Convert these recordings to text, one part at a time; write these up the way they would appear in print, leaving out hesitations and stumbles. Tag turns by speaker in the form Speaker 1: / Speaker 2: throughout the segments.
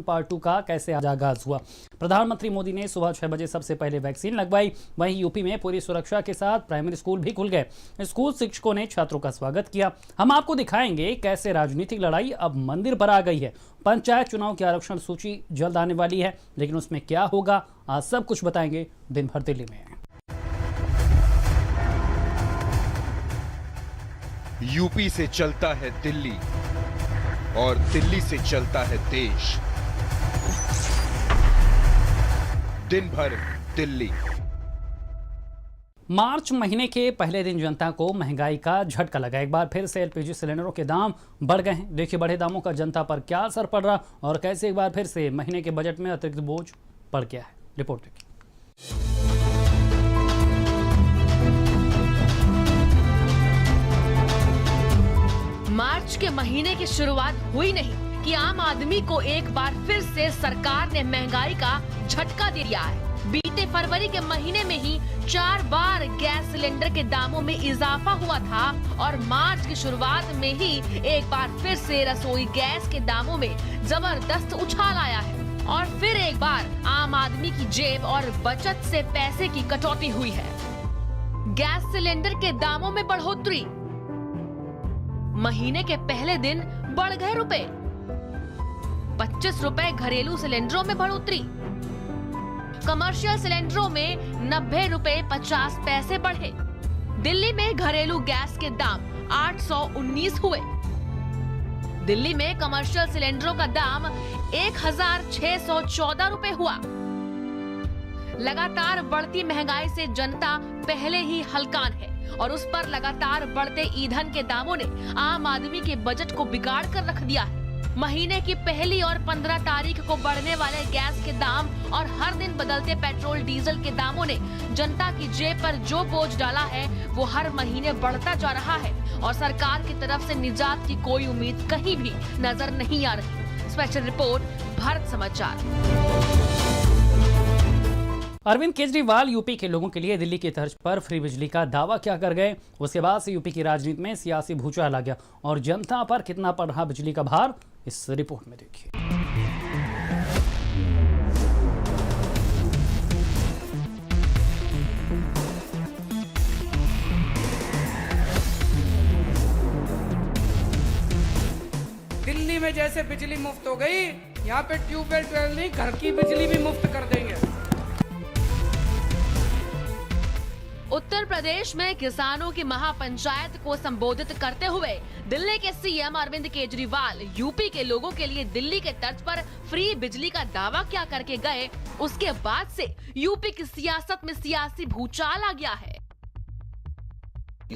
Speaker 1: Part 2 का कैसे आगाज हुआ। प्रधानमंत्री मोदी ने सुबह 6 बजे सबसे पहले वैक्सीन लगवाई। वहीं यूपी में पूरी सुरक्षा के साथ प्राइमरी स्कूल भी खुल गए। स्कूल शिक्षकों ने छात्रों का स्वागत किया। हम आपको दिखाएंगे कैसे राजनीतिक लड़ाई अब मंदिर पर आ गई है। पंचायत चुनाव की आरक्षण सूची जल्द आने वाली है, लेकिन उसमें क्या होगा आज सब कुछ बताएंगे दिन भर दिल्ली में।
Speaker 2: यूपी से चलता है दिल्ली और दिल्ली से चलता है देश। दिन भर दिल्ली।
Speaker 1: मार्च महीने के पहले दिन जनता को महंगाई का झटका लगा। एक बार फिर से एलपीजी सिलेंडरों के दाम बढ़ गए हैं। देखिए बढ़े दामों का जनता पर क्या असर पड़ रहा और कैसे एक बार फिर से महीने के बजट में अतिरिक्त बोझ पड़ गया है। रिपोर्ट देखिए।
Speaker 3: मार्च के महीने की शुरुआत हुई नहीं कि आम आदमी को एक बार फिर से सरकार ने महंगाई का झटका दे दिया है। बीते फरवरी के महीने में ही 4 बार गैस सिलेंडर के दामों में इजाफा हुआ था और मार्च की शुरुआत में ही एक बार फिर से रसोई गैस के दामों में जबरदस्त उछाल आया है और फिर एक बार आम आदमी की जेब और बचत से पैसे की कटौती हुई है। गैस सिलेंडर के दामों में बढ़ोतरी। महीने के पहले दिन बढ़ गए रुपए। 25 रुपए घरेलू सिलेंडरों में बढ़ोतरी। कमर्शियल सिलेंडरों में 90 रुपए 50 पैसे बढ़े। दिल्ली में घरेलू गैस के दाम 819 हुए। दिल्ली में कमर्शियल सिलेंडरों का दाम 1614 रुपए हुआ। लगातार बढ़ती महंगाई से जनता पहले ही हलकान है और उस पर लगातार बढ़ते ईंधन के दामों ने आम आदमी के बजट को बिगाड़ कर रख दिया है। महीने की पहली और 15 तारीख को बढ़ने वाले गैस के दाम और हर दिन बदलते पेट्रोल डीजल के दामों ने जनता की जेब पर जो बोझ डाला है वो हर महीने बढ़ता जा रहा है और सरकार की तरफ से निजात की कोई उम्मीद कहीं भी नजर नहीं आ रही। स्पेशल रिपोर्ट, भारत समाचार।
Speaker 1: अरविंद केजरीवाल यूपी के लोगों के लिए दिल्ली की तर्ज पर फ्री बिजली का दावा क्या कर गए। उसके बाद से यूपी की राजनीति में सियासी भूचाल आ गया और जनता पर कितना पड़ रहा बिजली का भार, इस रिपोर्ट में देखिए।
Speaker 4: दिल्ली में जैसे बिजली मुफ्त हो गई, यहाँ पे ट्यूबवेल ट्वेल नहीं, घर की बिजली भी मुफ्त कर देंगे।
Speaker 3: उत्तर प्रदेश में किसानों की महापंचायत को संबोधित करते हुए दिल्ली के सीएम अरविंद केजरीवाल यूपी के लोगों के लिए दिल्ली के तर्ज पर फ्री बिजली का दावा क्या करके गए, उसके बाद से यूपी की सियासत में सियासी भूचाल आ गया है।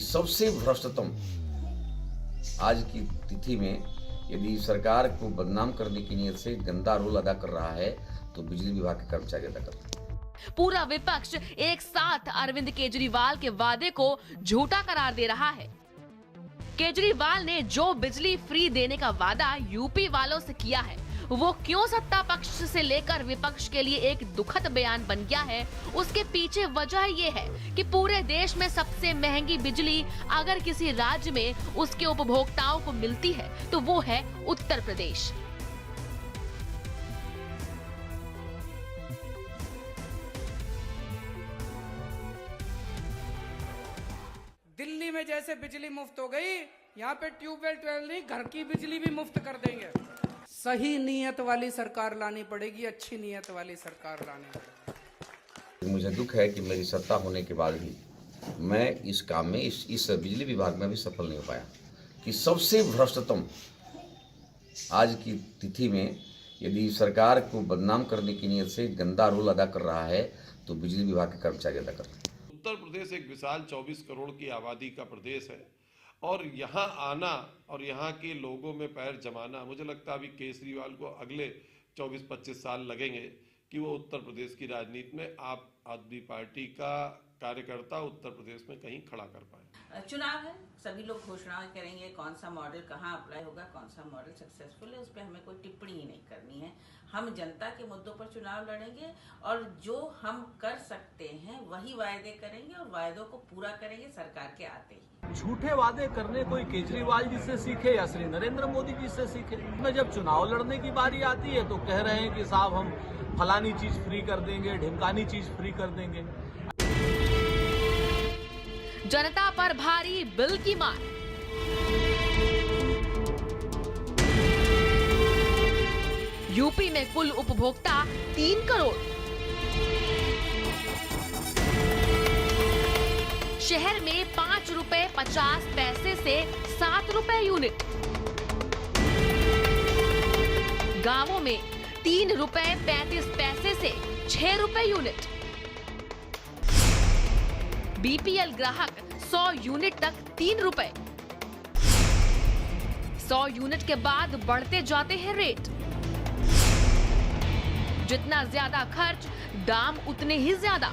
Speaker 5: सबसे भ्रष्टतम आज की तिथि में यदि सरकार को बदनाम करने की नीयत से गंदा रोल अदा कर रहा है तो बिजली विभाग के कर्मचारी अदा करते हैं।
Speaker 3: पूरा विपक्ष एक साथ अरविंद केजरीवाल के वादे को झूठा करार दे रहा है। केजरीवाल ने जो बिजली फ्री देने का वादा यूपी वालों से किया है वो क्यों सत्ता पक्ष से लेकर विपक्ष के लिए एक दुखद बयान बन गया है, उसके पीछे वजह ये है कि पूरे देश में सबसे महंगी बिजली अगर किसी राज्य में उसके उपभोक्ताओं को मिलती है तो वो है उत्तर प्रदेश।
Speaker 4: दिल्ली में जैसे बिजली मुफ्त हो गई, यहाँ पे ट्यूबवेल ट्वेल नहीं, घर की बिजली भी मुफ्त कर देंगे। सही नीयत वाली सरकार लानी पड़ेगी, अच्छी नीयत वाली सरकार लानी पड़ेगी।
Speaker 5: मुझे दुख है कि मेरी सत्ता होने के बाद भी मैं इस काम में इस बिजली विभाग में भी सफल नहीं हो पाया कि सबसे भ्रष्टतम आज की तिथि में यदि सरकार को बदनाम करने की नीयत से गंदा रोल अदा कर रहा है तो बिजली विभाग के कर्मचारी अदा करते हैं।
Speaker 6: उत्तर प्रदेश एक विशाल 24 करोड़ की आबादी का प्रदेश है और यहाँ आना और यहाँ के लोगों में पैर जमाना, मुझे लगता है अभी केजरीवाल को अगले 24-25 साल लगेंगे कि वो उत्तर प्रदेश की राजनीति में आप आदमी पार्टी का कार्यकर्ता उत्तर प्रदेश में कहीं खड़ा कर पाए।
Speaker 7: चुनाव है, सभी लोग घोषणा करेंगे कौन सा मॉडल कहाँ अप्लाई होगा, कौन सा मॉडल सक्सेसफुल है, उस पर हमें कोई टिप्पणी ही नहीं करनी है। हम जनता के मुद्दों पर चुनाव लड़ेंगे और जो हम कर सकते हैं वही वायदे करेंगे और वायदों को पूरा करेंगे सरकार के आते ही।
Speaker 8: झूठे वादे करने कोई केजरीवाल जी से सीखे या श्री नरेंद्र मोदी जी से सीखे। में जब चुनाव लड़ने की बारी आती है तो कह रहे हैं कि साहब हम फलानी चीज फ्री कर देंगे, ढिमकानी चीज फ्री कर देंगे।
Speaker 3: जनता पर भारी बिल की मार। यूपी में कुल उपभोक्ता 3 करोड़। शहर में 5 रुपए 50 पैसे से 7 रुपए यूनिट। गांवों में 3 रुपए 35 पैसे से 6 रुपए यूनिट। बीपीएल ग्राहक 100 यूनिट तक 3 रुपए। 100 यूनिट के बाद बढ़ते जाते हैं रेट। जितना ज्यादा खर्च, दाम उतने ही ज्यादा।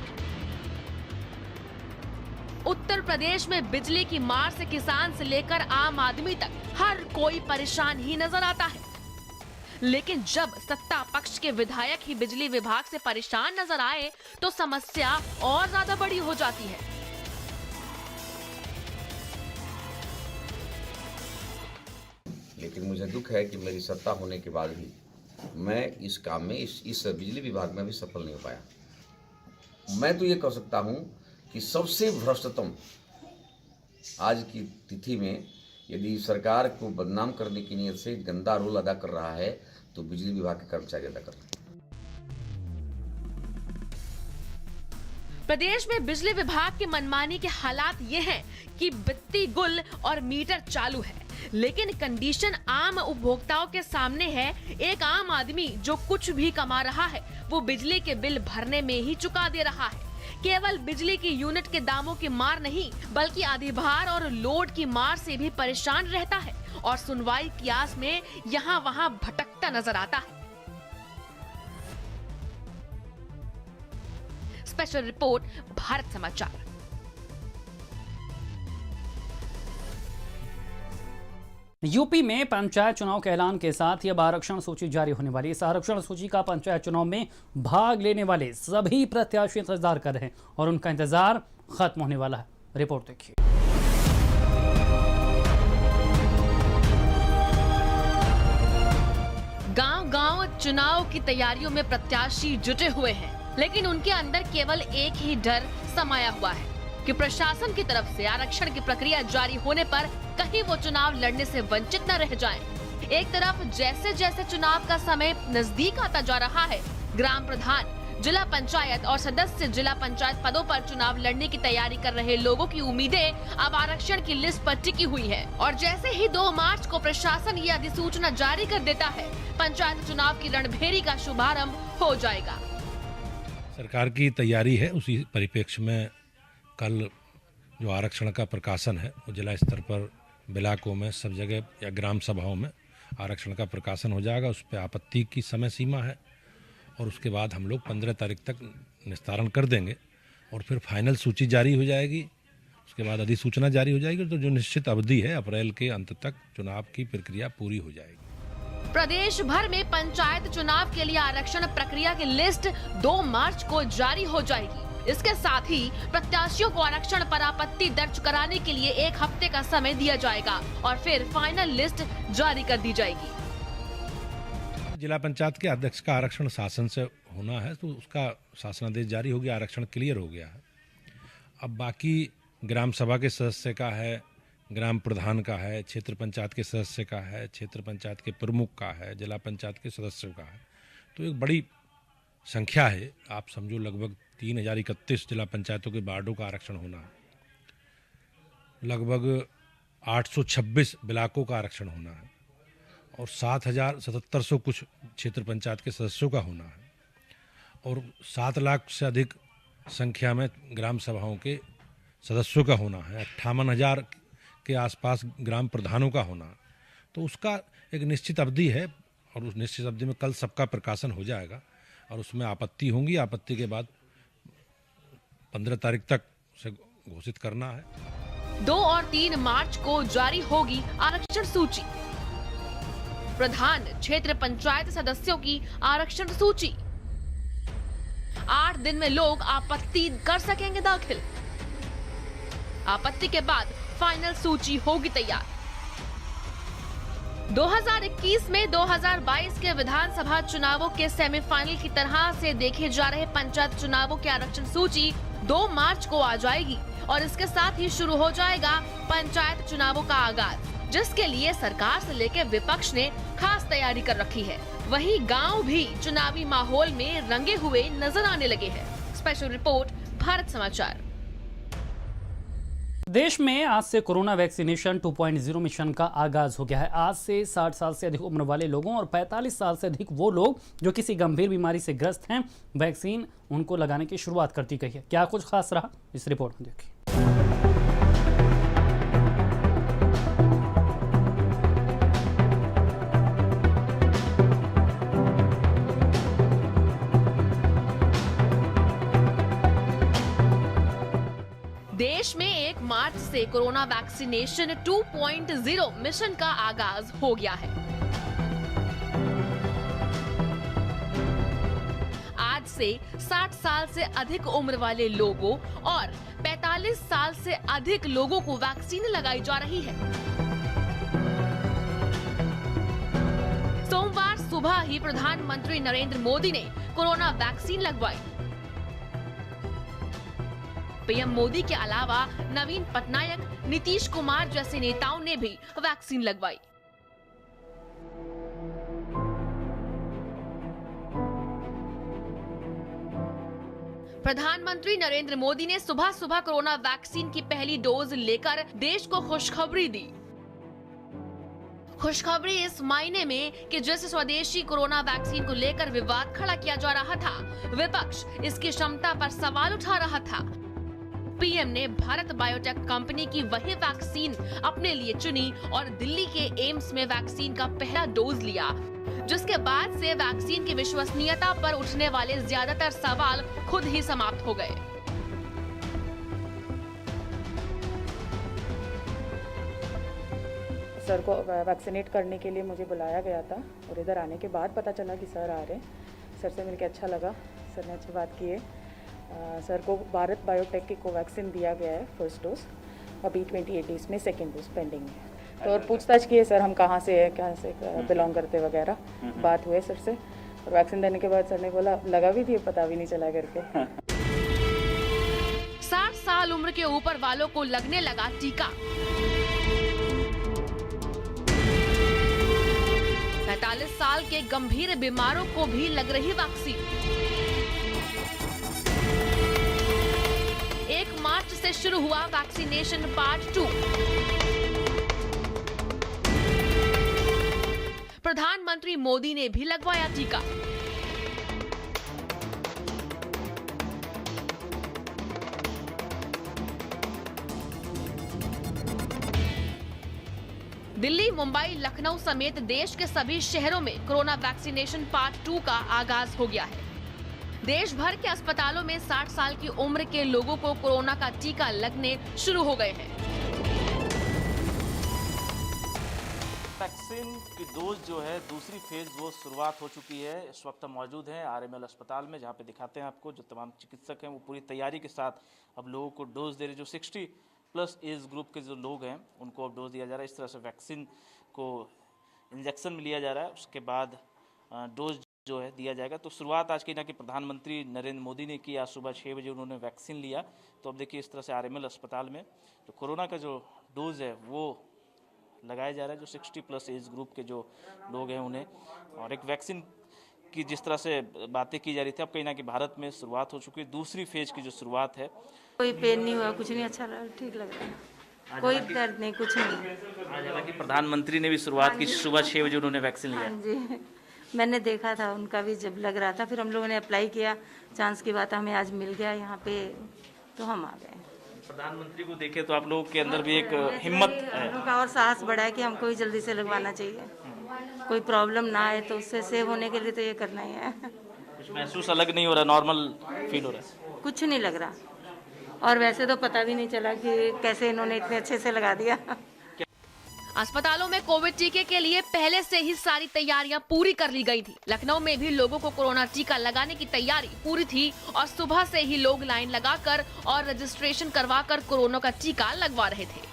Speaker 3: उत्तर प्रदेश में बिजली की मार से किसान से लेकर आम आदमी तक हर कोई परेशान ही नजर आता है। लेकिन जब सत्ता पक्ष के विधायक ही बिजली विभाग से परेशान नजर आए तो समस्या और ज्यादा बड़ी हो जाती है।
Speaker 5: लेकिन मुझे दुख है कि मेरी सत्ता होने के बाद भी मैं इस काम में इस बिजली विभाग में भी सफल नहीं हो पाया। मैं तो ये कह सकता हूँ कि सबसे भ्रष्टतम आज की तिथि में यदि सरकार को बदनाम करने की नीयत से गंदा रोल अदा कर रहा है तो बिजली विभाग के कर्मचारी अदा कर रहे हैं।
Speaker 3: प्रदेश में बिजली विभाग की मनमानी के हालात ये हैं कि बत्ती गुल और मीटर चालू है, लेकिन कंडीशन आम उपभोक्ताओं के सामने है। एक आम आदमी जो कुछ भी कमा रहा है वो बिजली के बिल भरने में ही चुका दे रहा है। केवल बिजली की यूनिट के दामों की मार नहीं बल्कि अधिभार और लोड की मार से भी परेशान रहता है और सुनवाई की आस में यहाँ वहाँ भटकता नजर आता है। स्पेशल रिपोर्ट, भारत समाचार।
Speaker 1: यूपी में पंचायत चुनाव के ऐलान के साथ ही अब आरक्षण सूची जारी होने वाली है। इस आरक्षण सूची का पंचायत चुनाव में भाग लेने वाले सभी प्रत्याशी इंतजार कर रहे हैं और उनका इंतजार खत्म होने वाला है। रिपोर्ट देखिए।
Speaker 3: गांव-गांव चुनाव की तैयारियों में प्रत्याशी जुटे हुए हैं, लेकिन उनके अंदर केवल एक ही डर समाया हुआ है कि प्रशासन की तरफ से आरक्षण की प्रक्रिया जारी होने पर कहीं वो चुनाव लड़ने से वंचित न रह जाएं। एक तरफ जैसे जैसे चुनाव का समय नजदीक आता जा रहा है, ग्राम प्रधान, जिला पंचायत और सदस्य जिला पंचायत पदों पर चुनाव लड़ने की तैयारी कर रहे लोगों की उम्मीदें अब आरक्षण की लिस्ट पर टिकी हुई है। और जैसे ही 2 मार्च को प्रशासन ये अधिसूचना जारी कर देता है, पंचायत चुनाव की रणभेरी का शुभारंभ हो जाएगा।
Speaker 9: सरकार की तैयारी है, उसी परिप्रेक्ष्य में कल जो आरक्षण का प्रकाशन है वो जिला स्तर पर ब्लॉकों में सब जगह या ग्राम सभाओं में आरक्षण का प्रकाशन हो जाएगा। उस पर आपत्ति की समय सीमा है और उसके बाद हम लोग 15 तारीख तक निस्तारण कर देंगे और फिर फाइनल सूची जारी हो जाएगी। उसके बाद अधिसूचना जारी हो जाएगी तो जो निश्चित अवधि है अप्रैल के अंत तक चुनाव की प्रक्रिया पूरी हो जाएगी।
Speaker 3: प्रदेश भर में पंचायत चुनाव के लिए आरक्षण प्रक्रिया की लिस्ट 2 मार्च को जारी हो जाएगी। इसके साथ ही प्रत्याशियों को आरक्षण पर आपत्ति दर्ज कराने के लिए 1 हफ्ते का समय दिया जाएगा और फिर फाइनल लिस्ट जारी कर दी जाएगी।
Speaker 9: जिला पंचायत के अध्यक्ष का आरक्षण शासन से होना है तो उसका शासनादेश जारी हो गया, आरक्षण क्लियर हो गया है। अब बाकी ग्राम सभा के सदस्य का है, ग्राम प्रधान का है, क्षेत्र पंचायत के सदस्य का है, क्षेत्र पंचायत के प्रमुख का है, जिला पंचायत के सदस्यों का है। तो एक बड़ी संख्या है, आप समझो लगभग 3031 जिला पंचायतों के वार्डों का आरक्षण होना है, लगभग 826 ब्लॉकों का आरक्षण होना है और 7,7700 कुछ क्षेत्र पंचायत के सदस्यों का होना है और 7 लाख से अधिक संख्या में ग्राम सभाओं के सदस्यों का होना है, 58,000 के आसपास ग्राम प्रधानों का होना है। तो उसका एक निश्चित अवधि है और उस निश्चित अवधि में कल सबका प्रकाशन हो जाएगा और उसमें आपत्ति होंगी। आपत्ति के बाद 15 तारीख तक उसे घोषित करना है।
Speaker 3: 2 और 3 मार्च को जारी होगी आरक्षण सूची। प्रधान क्षेत्र पंचायत सदस्यों की आरक्षण सूची। 8 दिन में लोग आपत्ति कर सकेंगे दाखिल। आपत्ति के बाद फाइनल सूची होगी तैयार। 2021 में 2022 के विधानसभा चुनावों के सेमीफाइनल की तरह से देखे जा रहे पंचायत चुनावों की आरक्षण सूची 2 मार्च को आ जाएगी और इसके साथ ही शुरू हो जाएगा पंचायत चुनावों का आगाज, जिसके लिए सरकार से लेकर विपक्ष ने खास तैयारी कर रखी है। वहीं गांव भी चुनावी माहौल में रंगे हुए नजर आने लगे हैं। स्पेशल रिपोर्ट, भारत समाचार।
Speaker 1: देश में आज से कोरोना वैक्सीनेशन 2.0 मिशन का आगाज हो गया है। आज से 60 साल से अधिक उम्र वाले लोगों और 45 साल से अधिक वो लोग जो किसी गंभीर बीमारी से ग्रस्त हैं, वैक्सीन उनको लगाने की शुरुआत कर दी गई है। क्या कुछ खास रहा, इस रिपोर्ट में देखिए।
Speaker 3: देश में 1 मार्च से कोरोना वैक्सीनेशन 2.0 मिशन का आगाज हो गया है। आज से 60 साल से अधिक उम्र वाले लोगों और 45 साल से अधिक लोगों को वैक्सीन लगाई जा रही है। सोमवार सुबह ही प्रधानमंत्री नरेंद्र मोदी ने कोरोना वैक्सीन लगवाई। पीएम मोदी के अलावा नवीन पटनायक, नीतीश कुमार जैसे नेताओं ने भी वैक्सीन लगवाई। प्रधानमंत्री नरेंद्र मोदी ने सुबह सुबह कोरोना वैक्सीन की पहली डोज लेकर देश को खुशखबरी दी। खुशखबरी इस मायने में कि जिस स्वदेशी कोरोना वैक्सीन को लेकर विवाद खड़ा किया जा रहा था, विपक्ष इसकी क्षमता पर सवाल उठा रहा था। पीएम ने भारत बायोटेक कंपनी की वही वैक्सीन अपने लिए चुनी और दिल्ली के एम्स में वैक्सीन का पहला डोज लिया, जिसके बाद से वैक्सीन की विश्वसनीयता पर उठने वाले ज्यादातर सवाल खुद ही समाप्त हो गए।
Speaker 10: सर को वैक्सीनेट करने के लिए मुझे बुलाया गया था और इधर आने के बाद पता चला कि सर आ रहे हैं। सर से मिलकर अच्छा लगा, सर ने अच्छी बात की है। सर को भारत बायोटेक की कोवैक्सीन दिया गया है फर्स्ट डोज, अभी 28 डेज में सेकेंड डोज पेंडिंग है। तो और पूछताछ की है सर, हम कहाँ से बिलोंग करते वगैरह, बात हुए सर से। और वैक्सीन देने के बाद सर ने बोला लगा भी थी, पता भी नहीं चला करके।
Speaker 3: 60 साल उम्र के ऊपर वालों को लगने लगा टीका। 45 साल के गंभीर बीमारों को भी लग रही वैक्सीन। 1 मार्च से शुरू हुआ वैक्सीनेशन पार्ट 2। प्रधानमंत्री मोदी ने भी लगवाया टीका। दिल्ली, मुंबई, लखनऊ समेत देश के सभी शहरों में कोरोना वैक्सीनेशन पार्ट 2 का आगाज हो गया है। देश भर के अस्पतालों में 60 साल की उम्र के लोगों को कोरोना का टीका लगने शुरू हो गए हैं।
Speaker 11: वैक्सीन की डोज जो है दूसरी फेज वो शुरुआत हो चुकी है। इस वक्त हम मौजूद हैं आरएमएल अस्पताल में, जहां पे दिखाते हैं आपको जो तमाम चिकित्सक हैं वो पूरी तैयारी के साथ अब लोगों को डोज दे रहे। जो 60+ एज ग्रुप के जो लोग हैं उनको अब डोज दिया जा रहा है। इस तरह से वैक्सीन को इंजेक्शन में लिया जा रहा है, उसके बाद डोज जो है दिया जाएगा। तो शुरुआत आज की ना कि प्रधानमंत्री नरेंद्र मोदी ने की, आज सुबह 6 बजे उन्होंने वैक्सीन लिया। तो अब देखिए इस तरह से आरएमएल अस्पताल में जो कोरोना का जो डोज है वो लगाया जा रहा है। जो 60+ एज ग्रुप के जो लोग हैं उन्हें, और एक वैक्सीन की जिस तरह से बातें की जा रही थी, अब कहीं ना कि भारत में शुरुआत हो चुकी है दूसरी फेज की जो शुरुआत है।
Speaker 10: कोई पेन नहीं हुआ, कुछ नहीं, अच्छा लगा, ठीक लग रहा है, कोई दर्द नहीं, कुछ नहीं।
Speaker 11: आज हालांकि प्रधानमंत्री ने भी शुरुआत की, सुबह 6 बजे उन्होंने वैक्सीन लिया।
Speaker 10: जी, मैंने देखा था उनका भी जब लग रहा था, फिर हम लोगों ने अप्लाई किया, चांस की बात हमें आज मिल गया यहाँ पे, तो हम आ गए।
Speaker 11: प्रधानमंत्री को देखे तो आप लोगों के अंदर भी एक हिम्मत है,
Speaker 10: उनका और साहस बढ़ा है कि हमको भी जल्दी से लगवाना चाहिए, कोई प्रॉब्लम ना आए, तो उससे सेव होने के लिए तो ये करना ही है।
Speaker 11: कुछ महसूस अलग नहीं हो रहा, नॉर्मल फील हो रहा है?
Speaker 10: कुछ नहीं लग रहा, और वैसे तो पता भी नहीं चला कि कैसे इन्होंने इतने अच्छे से लगा दिया।
Speaker 3: अस्पतालों में कोविड टीके के लिए पहले से ही सारी तैयारियां पूरी कर ली गई थी। लखनऊ में भी लोगों को कोरोना टीका लगाने की तैयारी पूरी थी और सुबह से ही लोग लाइन लगाकर और रजिस्ट्रेशन करवाकर कोरोना का टीका लगवा रहे थे।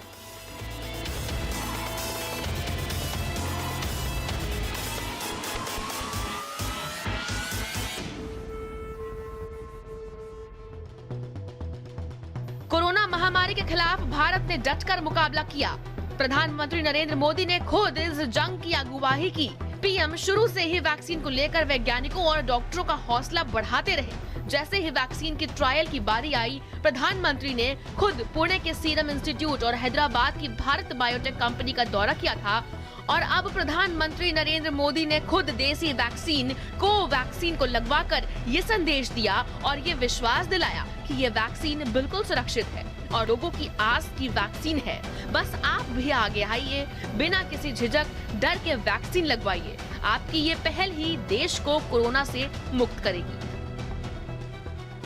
Speaker 3: कोरोना महामारी के खिलाफ भारत ने डटकर मुकाबला किया। प्रधानमंत्री नरेंद्र मोदी ने खुद इस जंग की अगुवाई की। पीएम शुरू से ही वैक्सीन को लेकर वैज्ञानिकों और डॉक्टरों का हौसला बढ़ाते रहे। जैसे ही वैक्सीन की ट्रायल की बारी आई, प्रधानमंत्री ने खुद पुणे के सीरम इंस्टीट्यूट और हैदराबाद की भारत बायोटेक कंपनी का दौरा किया था। और अब प्रधानमंत्री नरेंद्र मोदी ने खुद देसी वैक्सीन कोवैक्सीन को लगवाकर ये संदेश दिया और ये विश्वास दिलाया कि ये वैक्सीन बिल्कुल सुरक्षित है और लोगों की आस की वैक्सीन है। बस आप भी आगे आइए, बिना किसी झिझक डर के वैक्सीन लगवाइए। आपकी ये पहल ही देश को कोरोना से मुक्त करेगी।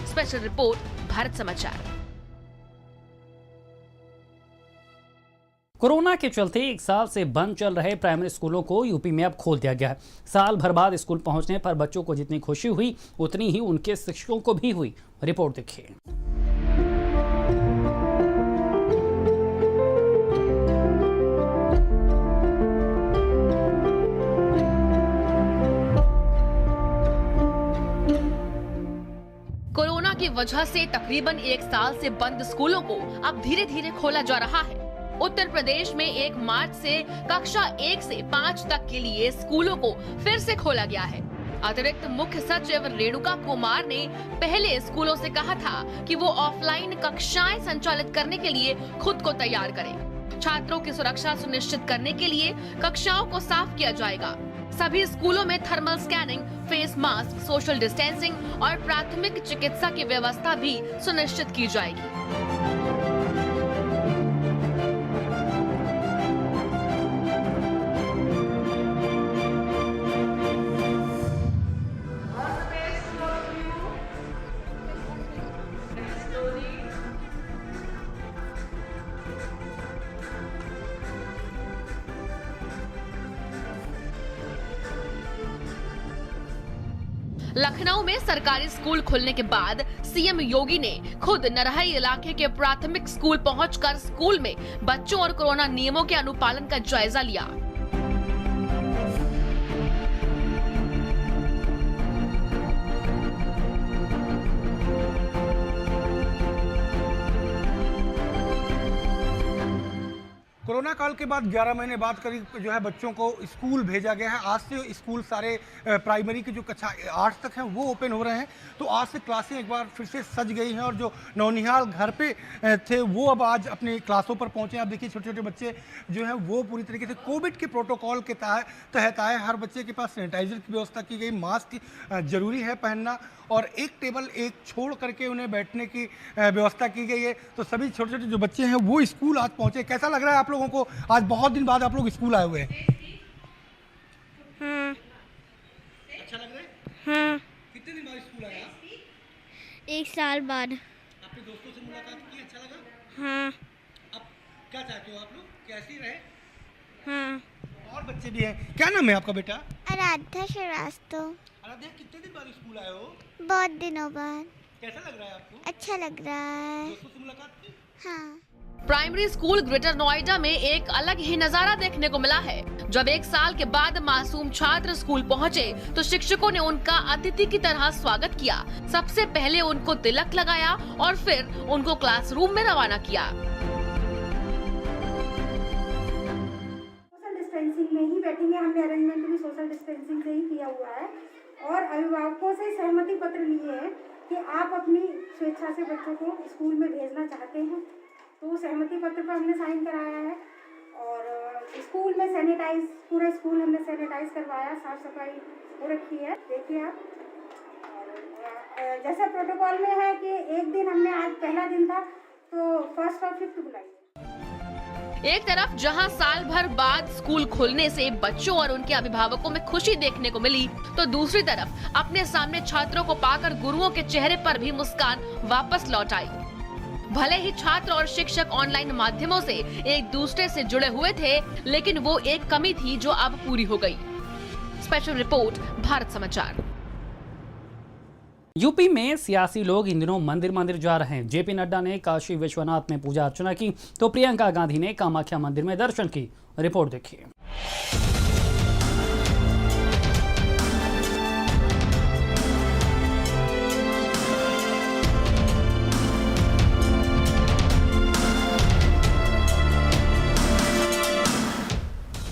Speaker 3: स्पेशल रिपोर्ट, भारत समाचार।
Speaker 1: कोरोना के चलते 1 साल से बंद चल रहे प्राइमरी स्कूलों को यूपी में अब खोल दिया गया है। साल भर बाद स्कूल पहुंचने पर बच्चों को जितनी खुशी हुई उतनी ही उनके शिक्षकों को भी हुई। रिपोर्ट देखिए।
Speaker 3: कोरोना की वजह से तकरीबन 1 साल से बंद स्कूलों को अब धीरे धीरे खोला जा रहा है। उत्तर प्रदेश में 1 मार्च से कक्षा 1 से 5 तक के लिए स्कूलों को फिर से खोला गया है। अतिरिक्त मुख्य सचिव रेणुका कुमार ने पहले स्कूलों से कहा था कि वो ऑफलाइन कक्षाएं संचालित करने के लिए खुद को तैयार करें। छात्रों की सुरक्षा सुनिश्चित करने के लिए कक्षाओं को साफ किया जाएगा। सभी स्कूलों में thermal scanning, face mask, social distancing और प्राथमिक चिकित्सा की व्यवस्था भी सुनिश्चित की जाएगी। लखनऊ में सरकारी स्कूल खुलने के बाद सीएम योगी ने खुद नरहई इलाके के प्राथमिक स्कूल पहुंचकर स्कूल में बच्चों और कोरोना नियमों के अनुपालन का जायजा लिया।
Speaker 12: कोरोना काल के बाद 11 महीने बाद करीब जो है बच्चों को स्कूल भेजा गया है। आज से स्कूल सारे प्राइमरी की जो कक्षा 8 तक हैं वो ओपन हो रहे हैं। तो आज से क्लासें एक बार फिर से सज गई हैं और जो नौनिहाल घर पे थे वो अब आज अपनी क्लासों पर पहुंचे। आप देखिए छोटे छोटे बच्चे जो हैं वो पूरी तरीके से कोविड के प्रोटोकॉल के तहत आए। हर बच्चे के पास सैनिटाइजर की व्यवस्था की गई, मास्क जरूरी है पहनना और एक टेबल एक छोड़ करके उन्हें बैठने की व्यवस्था की गई है। तो सभी छोटे छोटे जो बच्चे हैं वो स्कूल आज पहुंचे। कैसा लग रहा है आप लोगों को? आज बहुत दिन बाद आप लोग स्कूल आए हुए हैं। अच्छा लग रहा है?
Speaker 13: हाँ।
Speaker 12: कितने दिन बाद स्कूल आए आप?
Speaker 13: 1 साल बाद।
Speaker 12: अपने दोस्तों से मुलाकात की, अच्छा लगा?
Speaker 13: हाँ।
Speaker 12: अब क्या चाहते हो आप लोग, कैसी रहे?
Speaker 13: हाँ।
Speaker 12: और बच्चे भी हैं। क्या नाम है आपका बेटा?
Speaker 13: आराध्या श्रीवास्तव।
Speaker 12: आराध्या, कितने दिन बाद स्कूल आए हो?
Speaker 13: बहुत दिनों बाद।
Speaker 12: कैसा लग रहा है आपको?
Speaker 13: अच्छा लग रहा है।
Speaker 12: दोस्तों से मुलाकात की?
Speaker 13: हाँ।
Speaker 3: प्राइमरी स्कूल ग्रेटर नोएडा में एक अलग ही नजारा देखने को मिला है। जब 1 साल के बाद मासूम छात्र स्कूल पहुंचे तो शिक्षकों ने उनका अतिथि की तरह स्वागत किया। सबसे पहले उनको तिलक लगाया और फिर उनको क्लासरूम में रवाना किया।
Speaker 14: सोशल डिस्टेंसिंग में ही बैठेंगे। हमने अरेंजमेंट भी सोशल डिस्टेंसिंग से ही किया हुआ है और अभिभावकों से सहमति पत्र लिए हैं कि आप अपनी स्वेच्छा से बच्चों को स्कूल में भेजना चाहते हैं। तो सहमति पत्र पर हमने साइन कराया है और स्कूल में सैनिटाइज, पूरा स्कूल हमने सैनिटाइज करवाया, साफ सफाई हो रखी है। देखिए आप, और जैसे प्रोटोकॉल में है कि एक दिन हमने, आज पहला दिन था तो 1st और 5th बुलाई।
Speaker 3: एक तरफ जहां साल भर बाद स्कूल खुलने से बच्चों और उनके अभिभावकों में खुशी देखने को मिली तो दूसरी तरफ अपने सामने छात्रों को पाकर गुरुओं के चेहरे पर भी मुस्कान वापस लौट आई। भले ही छात्र और शिक्षक ऑनलाइन माध्यमों से एक दूसरे से जुड़े हुए थे, लेकिन वो एक कमी थी जो अब पूरी हो गई। स्पेशल रिपोर्ट, भारत समाचार।
Speaker 1: यूपी में सियासी लोग इन दिनों मंदिर मंदिर जा रहे हैं। जेपी नड्डा ने काशी विश्वनाथ में पूजा अर्चना की तो प्रियंका गांधी ने कामाख्या मंदिर में दर्शन की। रिपोर्ट देखिए।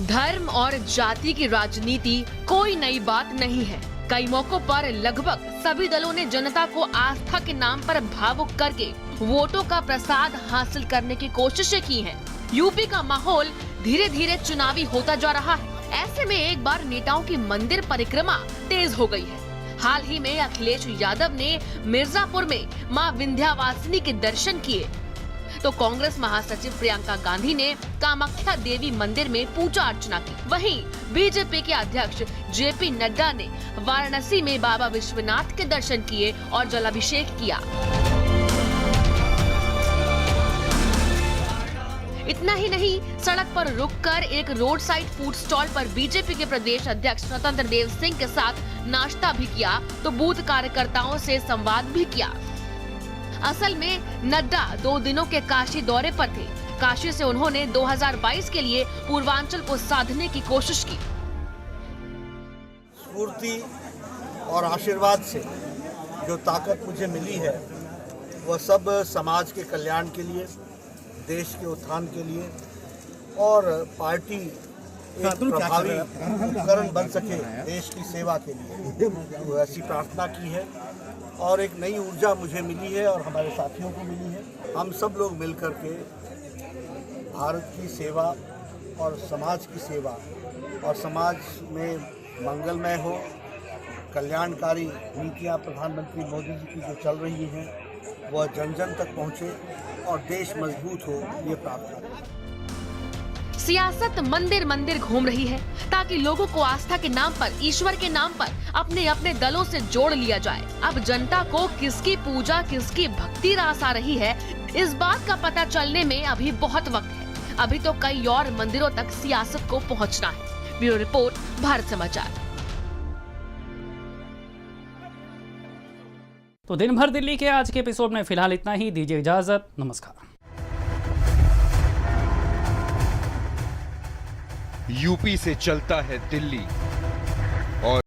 Speaker 3: धर्म और जाति की राजनीति कोई नई बात नहीं है। कई मौकों पर लगभग सभी दलों ने जनता को आस्था के नाम पर भावुक करके वोटों का प्रसाद हासिल करने की कोशिशें की हैं। यूपी का माहौल धीरे धीरे चुनावी होता जा रहा है। ऐसे में एक बार नेताओं की मंदिर परिक्रमा तेज हो गई है। हाल ही में अखिलेश यादव ने मिर्जापुर में मां विंध्यावासिनी के दर्शन किए तो कांग्रेस महासचिव प्रियंका गांधी ने कामाख्या देवी मंदिर में पूजा अर्चना की। वहीं बीजेपी के अध्यक्ष जेपी नड्डा ने वाराणसी में बाबा विश्वनाथ के दर्शन किए और जलाभिषेक किया। इतना ही नहीं, सड़क पर रुककर एक रोड साइड फूड स्टॉल पर बीजेपी के प्रदेश अध्यक्ष स्वतंत्र देव सिंह के साथ नाश्ता भी किया तो बूथ कार्यकर्ताओं से संवाद भी किया। असल में नड्डा 2 दिनों के काशी दौरे पर थे। काशी से उन्होंने 2022 के लिए पूर्वांचल को साधने की कोशिश की।
Speaker 15: स्फूर्ति और आशीर्वाद से जो ताकत मुझे मिली है वह सब समाज के कल्याण के लिए, देश के उत्थान के लिए और पार्टी एक प्रभावी उपकरण बन सके देश की सेवा के लिए, तो ऐसी प्रार्थना की है और एक नई ऊर्जा मुझे मिली है और हमारे साथियों को मिली है। हम सब लोग मिलकर के भारत की सेवा और समाज की सेवा और समाज में मंगलमय हो, कल्याणकारी नीतियाँ प्रधानमंत्री मोदी जी की जो चल रही हैं वह जन जन तक पहुँचे और देश मजबूत हो, ये प्रार्थना है।
Speaker 3: सियासत मंदिर मंदिर घूम रही है ताकि लोगों को आस्था के नाम पर, ईश्वर के नाम पर अपने अपने दलों से जोड़ लिया जाए। अब जनता को किसकी पूजा, किसकी भक्ति रास आ रही है, इस बात का पता चलने में अभी बहुत वक्त है। अभी तो कई और मंदिरों तक सियासत को पहुंचना है। ब्यूरो रिपोर्ट, भारत समाचार।
Speaker 1: तो दिन भर दिल्ली के आज के एपिसोड में फिलहाल इतना ही। दीजिए इजाजत, नमस्कार।
Speaker 2: यूपी से चलता है दिल्ली